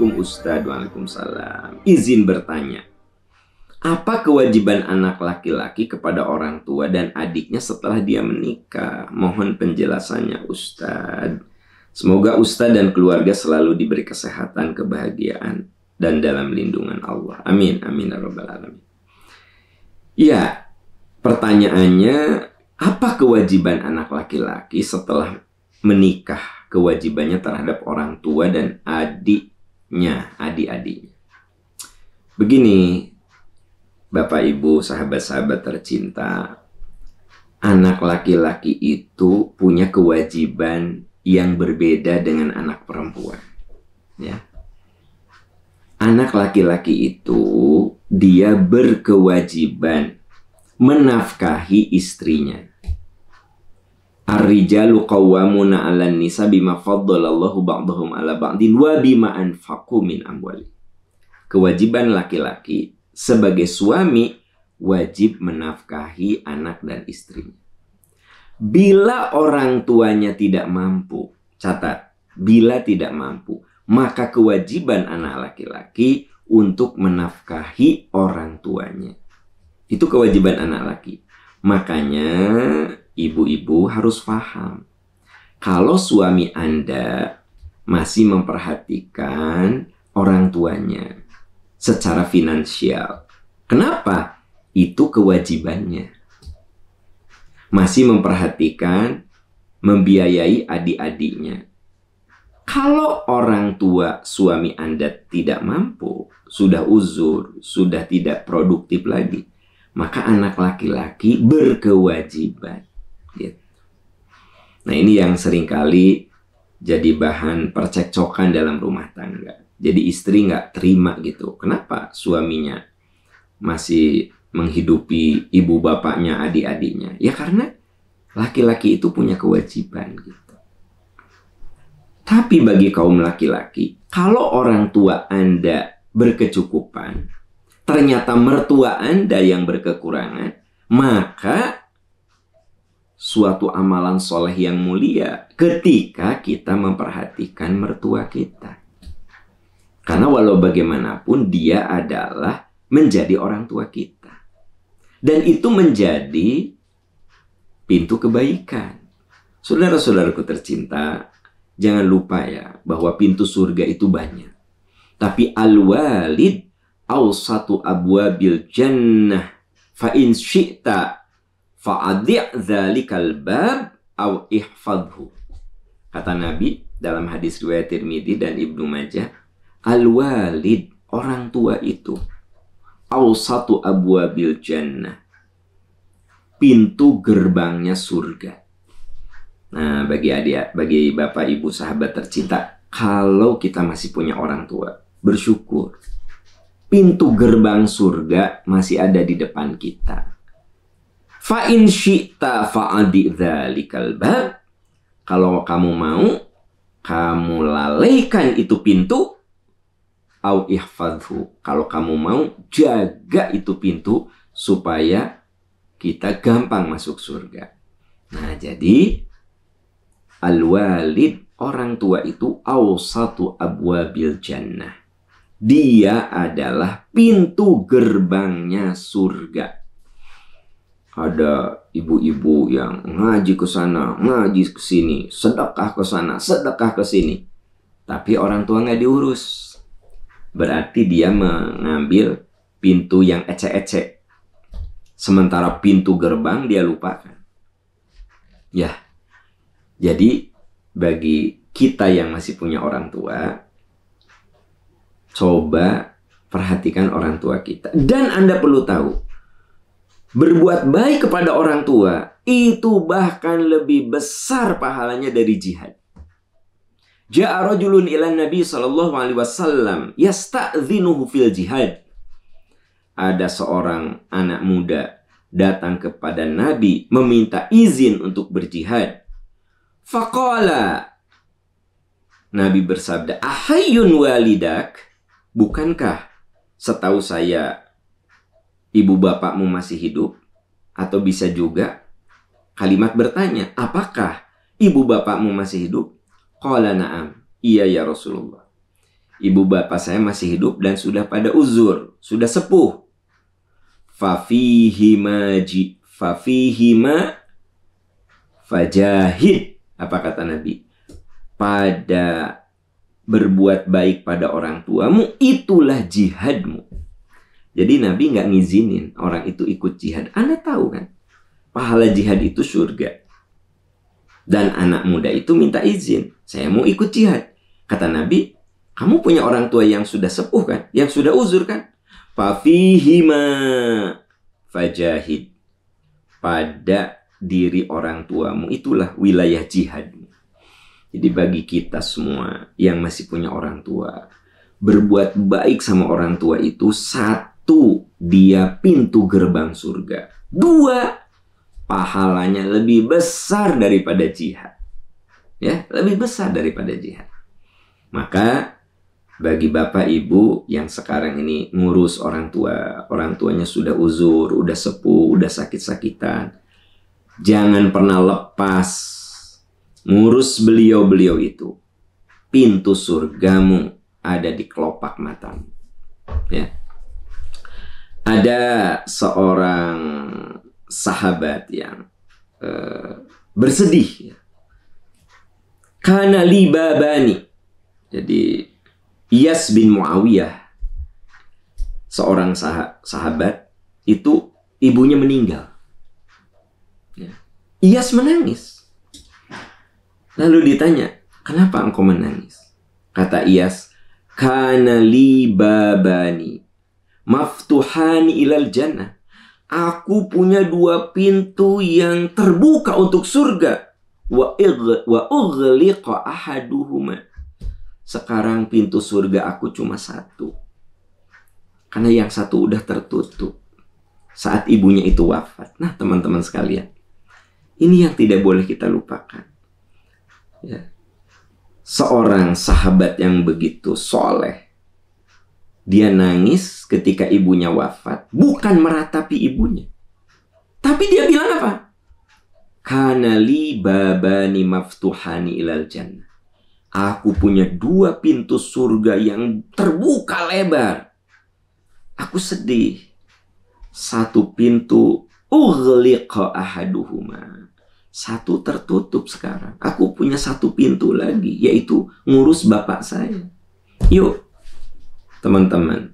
Assalamualaikum Ustadz. Waalaikumsalam. Izin bertanya, apa kewajiban anak laki-laki kepada orang tua dan adiknya setelah dia menikah? Mohon penjelasannya Ustadz. Semoga Ustadz dan keluarga selalu diberi kesehatan, kebahagiaan, dan dalam lindungan Allah. Amin. Amin ya rabbal alamin. Ya, pertanyaannya, apa kewajiban anak laki-laki setelah menikah? Kewajibannya terhadap orang tua dan adiknya, adik-adiknya. Begini, Bapak Ibu, sahabat-sahabat tercinta, anak laki-laki itu punya kewajiban yang berbeda dengan anak perempuan. Ya. Anak laki-laki itu dia berkewajiban menafkahi istrinya. Ar-rijalu qawwamuna 'alan nisa bima faddalallahu ba'dahum 'ala ba'din wa bima anfaqu min amwali. Kewajiban laki-laki sebagai suami wajib menafkahi anak dan istrinya. Bila orang tuanya tidak mampu, catat, bila tidak mampu, maka kewajiban anak laki-laki untuk menafkahi orang tuanya. Itu kewajiban anak laki. Makanya ibu-ibu harus paham, kalau suami Anda masih memperhatikan orang tuanya secara finansial, kenapa? Itu kewajibannya. Masih memperhatikan, membiayai adik-adiknya. Kalau orang tua suami Anda tidak mampu, sudah uzur, sudah tidak produktif lagi, maka anak laki-laki berkewajiban. Gitu. Nah, ini yang seringkali jadi bahan percekcokan dalam rumah tangga. Jadi istri nggak terima gitu. Kenapa suaminya masih menghidupi ibu bapaknya, adik-adiknya? Ya karena laki-laki itu punya kewajiban gitu. Tapi bagi kaum laki-laki, kalau orang tua Anda berkecukupan, ternyata mertua Anda yang berkekurangan, maka suatu amalan soleh yang mulia ketika kita memperhatikan mertua kita. Karena walau bagaimanapun dia adalah menjadi orang tua kita. Dan itu menjadi pintu kebaikan. Saudara-saudaraku tercinta, jangan lupa ya bahwa pintu surga itu banyak. Tapi al-walid awsatu abwabil jannah fa in syi'ta fa'adhi' dzalikal bab aw ihfadhu. Kata Nabi dalam hadis riwayat Tirmidzi dan Ibnu Majah, al-walid, orang tua itu, awsatu abwabil jannah, pintu gerbangnya surga. Nah, bagi Bapak Ibu sahabat tercinta, kalau kita masih punya orang tua, bersyukur. Pintu gerbang surga masih ada di depan kita. Fa in syi'ta fa'adi dzalikal bab. Kalau kamu mau, kamu lalaikan itu pintu. Au ihfadhu. Kalau kamu mau, jaga itu pintu supaya kita gampang masuk surga. Nah, jadi al-walid, orang tua itu awsatu abwabil jannah. Dia adalah pintu gerbangnya surga. Ada ibu-ibu yang ngaji ke sana, ngaji ke sini, sedekah ke sana, sedekah ke sini. Tapi orang tua nggak diurus. Berarti dia mengambil pintu yang ecek-ecek. Sementara pintu gerbang dia lupakan. Ya, jadi bagi kita yang masih punya orang tua, coba perhatikan orang tua kita. Dan Anda perlu tahu, berbuat baik kepada orang tua itu bahkan lebih besar pahalanya dari jihad. Ja'a rajulun ila Nabi sallallahu alaihi wasallam yasta'dhinuhu fil jihad. Ada seorang anak muda datang kepada Nabi meminta izin untuk berjihad. Faqala, Nabi bersabda, ahayyun walidak, bukankah setahu saya ibu bapakmu masih hidup? Atau bisa juga kalimat bertanya, apakah ibu bapakmu masih hidup? Qala na'am, iya ya Rasulullah. ibu bapak saya masih hidup dan sudah pada uzur, sudah sepuh. Fafihima fajahid. Apa kata Nabi? Pada berbuat baik pada orang tuamu, itulah jihadmu. Jadi Nabi nggak ngizinin orang itu ikut jihad. Anda tahu kan? Pahala jihad itu surga. Dan anak muda itu minta izin. Saya mau ikut jihad. Kata Nabi, kamu punya orang tua yang sudah sepuh kan? Yang sudah uzur kan? Fafihima fajahid. Pada diri orang tuamu, itulah wilayah jihadmu. Jadi bagi kita semua yang masih punya orang tua, berbuat baik sama orang tua itu, satu, dia pintu gerbang surga. Dua, pahalanya lebih besar daripada jihad. Ya, lebih besar daripada jihad. Maka bagi bapak ibu yang sekarang ini ngurus orang tua, orang tuanya sudah uzur, udah sepuh, udah sakit-sakitan, jangan pernah lepas ngurus beliau-beliau itu. Pintu surgamu ada di kelopak matamu. Ya. Ada seorang sahabat yang bersedih. Kana li babani. Jadi Iyas bin Muawiyah, seorang sahabat, itu ibunya meninggal. Ya. Iyas menangis. Lalu ditanya, kenapa engkau menangis? Kata Iyas, kana li babani maftuhani ilal jannah. Aku punya dua pintu yang terbuka untuk surga. Wa ughliqa ahaduhuma. Sekarang pintu surga aku cuma satu. Karena yang satu udah tertutup saat ibunya itu wafat. Nah, teman-teman sekalian, ini yang tidak boleh kita lupakan. Ya. Seorang sahabat yang begitu soleh, dia nangis ketika ibunya wafat, bukan meratapi ibunya, tapi dia bilang apa? Kana li babani maftuhani ilal jannah. Aku punya dua pintu surga yang terbuka lebar. Aku sedih. Satu pintu ughliqa ahaduhuma. Satu tertutup sekarang. Aku punya satu pintu lagi, yaitu ngurus bapak saya. Yuk, teman-teman,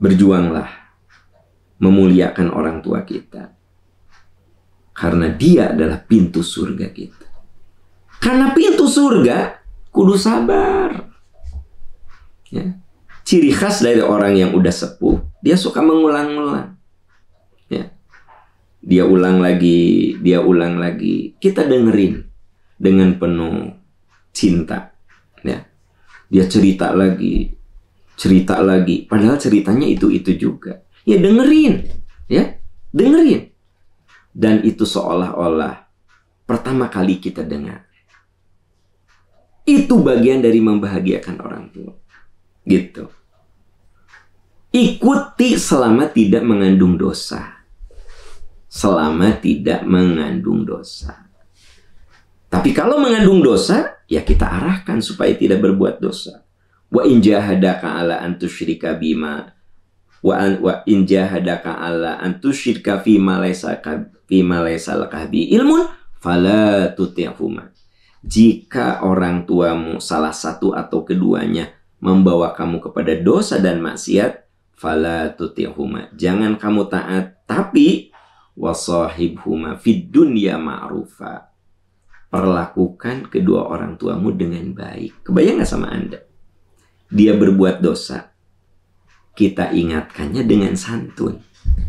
berjuanglah memuliakan orang tua kita. Karena dia adalah pintu surga kita. Karena pintu surga kudu sabar. Ya. Ciri khas dari orang yang udah sepuh, dia suka mengulang-ulang. Ya. Dia ulang lagi, dia ulang lagi. Kita dengerin dengan penuh cinta. Ya. Dia cerita lagi. Padahal ceritanya itu juga. Ya dengerin. Ya, dengerin. Dan itu seolah-olah pertama kali kita dengar. Itu bagian dari membahagiakan orang tua. Gitu. Ikuti selama tidak mengandung dosa. Selama tidak mengandung dosa. Tapi kalau mengandung dosa, ya kita arahkan supaya tidak berbuat dosa. Wa in jahadaka ala an tusyrika bima wa in jahadaka ala an tusyrika fima laysa laka bi ilmun fala tuti'huma. Jika orang tuamu salah satu atau keduanya membawa kamu kepada dosa dan maksiat, fala tuti'huma. Jangan kamu taat, tapi wasahibhuma fid dunya ma'rufa. Perlakukan kedua orang tuamu dengan baik. Kebayang gak sama Anda? Dia berbuat dosa, kita ingatkannya dengan santun,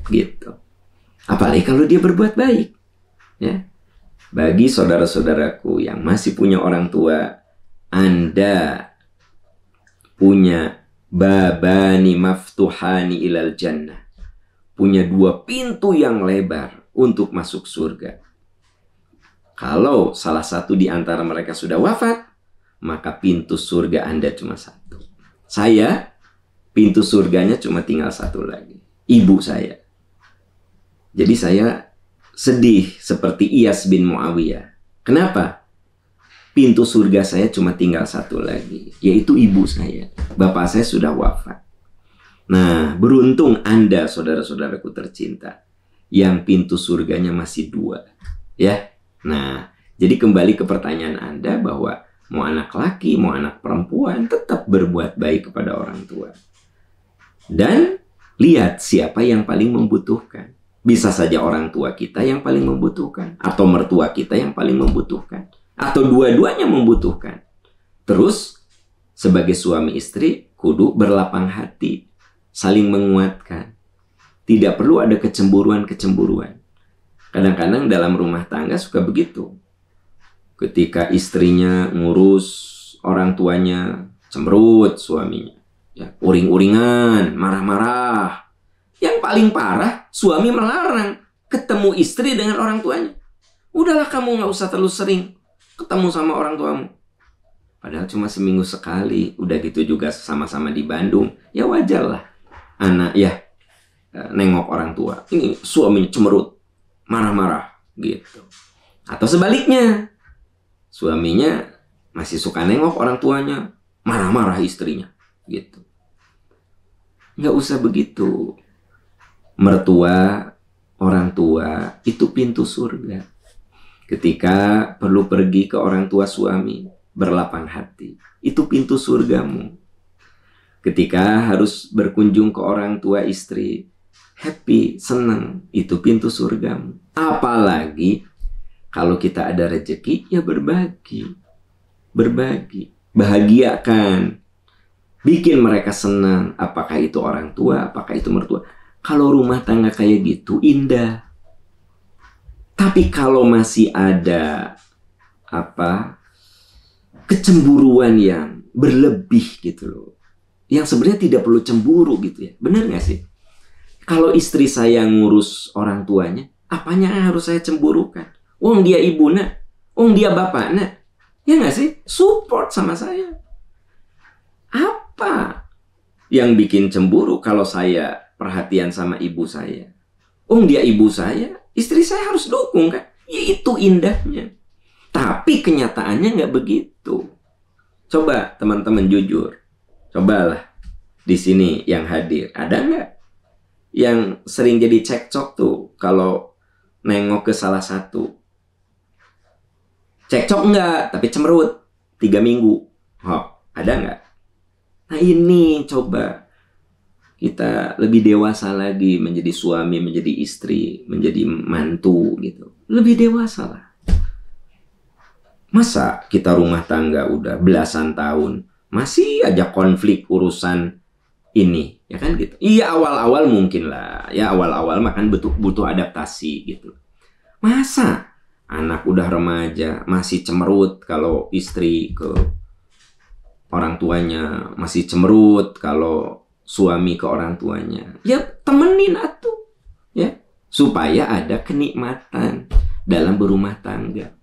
gitu. Apalagi kalau dia berbuat baik, ya. Bagi saudara-saudaraku yang masih punya orang tua, Anda punya babani maftuhani ilal jannah. Punya dua pintu yang lebar untuk masuk surga. Kalau salah satu di antara mereka sudah wafat, maka pintu surga Anda cuma satu. Saya, pintu surganya cuma tinggal satu lagi. Ibu saya. Jadi saya sedih seperti Iyas bin Muawiyah. Kenapa? pintu surga saya cuma tinggal satu lagi, yaitu ibu saya. Bapak saya sudah wafat. Nah, beruntung Anda, saudara-saudaraku tercinta, yang pintu surganya masih 2. Ya. Nah, jadi kembali ke pertanyaan Anda bahwa mau anak laki, mau anak perempuan, tetap berbuat baik kepada orang tua. Dan lihat siapa yang paling membutuhkan. Bisa saja orang tua kita yang paling membutuhkan, atau mertua kita yang paling membutuhkan, atau dua-duanya membutuhkan. Terus, sebagai suami istri, kudu berlapang hati, saling menguatkan. Tidak perlu ada kecemburuan-kecemburuan. Kadang-kadang dalam rumah tangga suka begitu. Ketika istrinya ngurus orang tuanya, cemberut suaminya. Ya, uring-uringan, marah-marah. Yang paling parah, suami melarang ketemu istri dengan orang tuanya. Udahlah kamu nggak usah terlalu sering ketemu sama orang tuamu. Padahal cuma seminggu sekali. Udah gitu juga sama-sama di Bandung. Ya wajar lah. Anak ya nengok orang tua. Ini suaminya cemerut, marah-marah gitu. Atau sebaliknya, suaminya masih suka nengok orang tuanya, marah-marah istrinya gitu. Nggak usah begitu. Mertua, orang tua itu pintu surga. Ketika perlu pergi ke orang tua suami, berlapang hati, itu pintu surgamu. Ketika harus berkunjung ke orang tua istri, happy, senang, itu pintu surgamu. Apalagi kalau kita ada rezeki, ya berbagi. Berbagi. Bahagiakan. Bikin mereka senang. Apakah itu orang tua, apakah itu mertua. Kalau rumah tangga kayak gitu, indah. Tapi kalau masih ada kecemburuan yang berlebih gitu loh. Yang sebenarnya tidak perlu cemburu gitu ya. Benar gak sih? Kalau istri saya ngurus orang tuanya, apanya yang harus saya cemburukan? Wong dia ibuna, wong dia bapaknya. Ya gak sih? Support sama saya. Apa yang bikin cemburu kalau saya perhatian sama ibu saya? Wong dia ibu saya, istri saya harus dukung kan? Ya itu indahnya. Tapi kenyataannya gak begitu. Coba teman-teman jujur. Cobalah di sini yang hadir. Ada nggak yang sering jadi cekcok tuh kalau nengok ke salah satu? Cekcok nggak, tapi cemberut 3 minggu. Oh, ada nggak? Nah ini coba kita lebih dewasa lagi menjadi suami, menjadi istri, menjadi mantu gitu. Lebih dewasa lah. Masa kita rumah tangga udah belasan tahun masih aja konflik urusan ini, ya kan gitu. Iya awal-awal mungkin lah, ya awal-awal makan butuh adaptasi gitu. Masa anak udah remaja masih cemerut kalau istri ke orang tuanya, masih cemerut kalau suami ke orang tuanya. Ya temenin atuh, ya supaya ada kenikmatan dalam berumah tangga.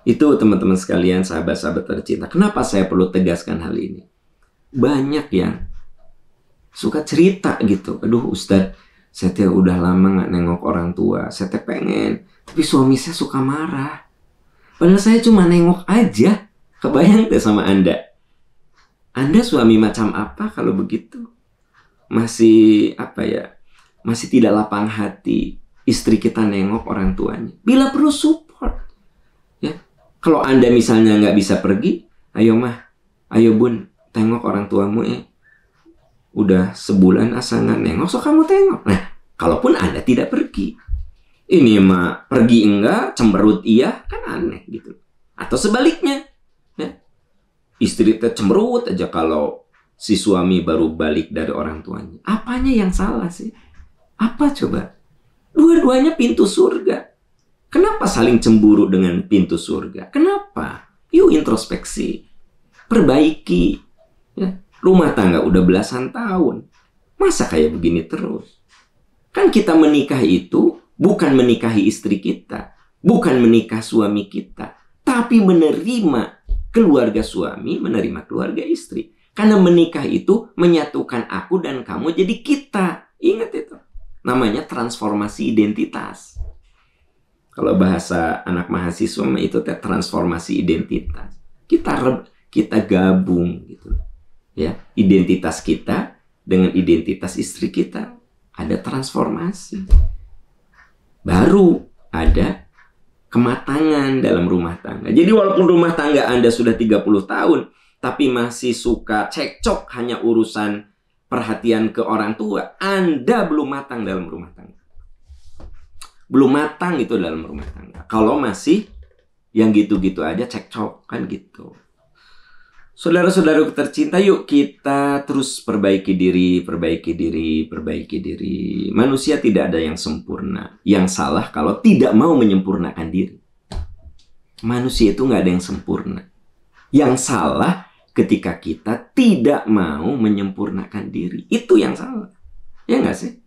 Itu teman-teman sekalian, sahabat-sahabat tercinta. Kenapa saya perlu tegaskan hal ini? Banyak yang suka cerita gitu. Aduh Ustadz, saya udah lama gak nengok orang tua. Saya pengen, tapi suami saya suka marah. Padahal saya cuma nengok aja. Kebayang deh sama Anda. Anda suami macam apa kalau begitu? Masih masih tidak lapang hati. Istri kita nengok orang tuanya. Bila perlu support. Ya. Kalau Anda misalnya nggak bisa pergi, ayo mah, ayo bun, tengok orang tuamu udah sebulan asa nggak nengok, so kamu tengok. Nah, kalaupun Anda tidak pergi, ini mah pergi enggak, cemberut iya, kan aneh gitu. Atau sebaliknya, ya. Istri cemberut aja kalau si suami baru balik dari orang tuanya. Apanya yang salah sih? Apa coba? Dua-duanya pintu surga. Kenapa saling cemburu dengan pintu surga? Kenapa? Yuk introspeksi. Perbaiki. Ya. Rumah tangga udah belasan tahun. Masa kayak begini terus? Kan kita menikah itu bukan menikahi istri kita. Bukan menikah suami kita. Tapi menerima keluarga suami, menerima keluarga istri. Karena menikah itu menyatukan aku dan kamu jadi kita. Ingat itu. Namanya transformasi identitas. Kalau bahasa anak mahasiswa itu transformasi identitas. Kita gabung gitu. Ya, identitas kita dengan identitas istri kita ada transformasi. Baru ada kematangan dalam rumah tangga. Jadi walaupun rumah tangga Anda sudah 30 tahun, tapi masih suka cekcok hanya urusan perhatian ke orang tua, Anda belum matang dalam rumah tangga. Belum matang itu dalam rumah tangga. Kalau masih yang gitu-gitu aja cekcok, kan gitu. Saudara-saudaraku tercinta, yuk kita terus perbaiki diri, perbaiki diri, perbaiki diri. Manusia tidak ada yang sempurna. Yang salah kalau tidak mau menyempurnakan diri. Manusia itu nggak ada yang sempurna. Yang salah ketika kita tidak mau menyempurnakan diri. Itu yang salah. Ya nggak sih?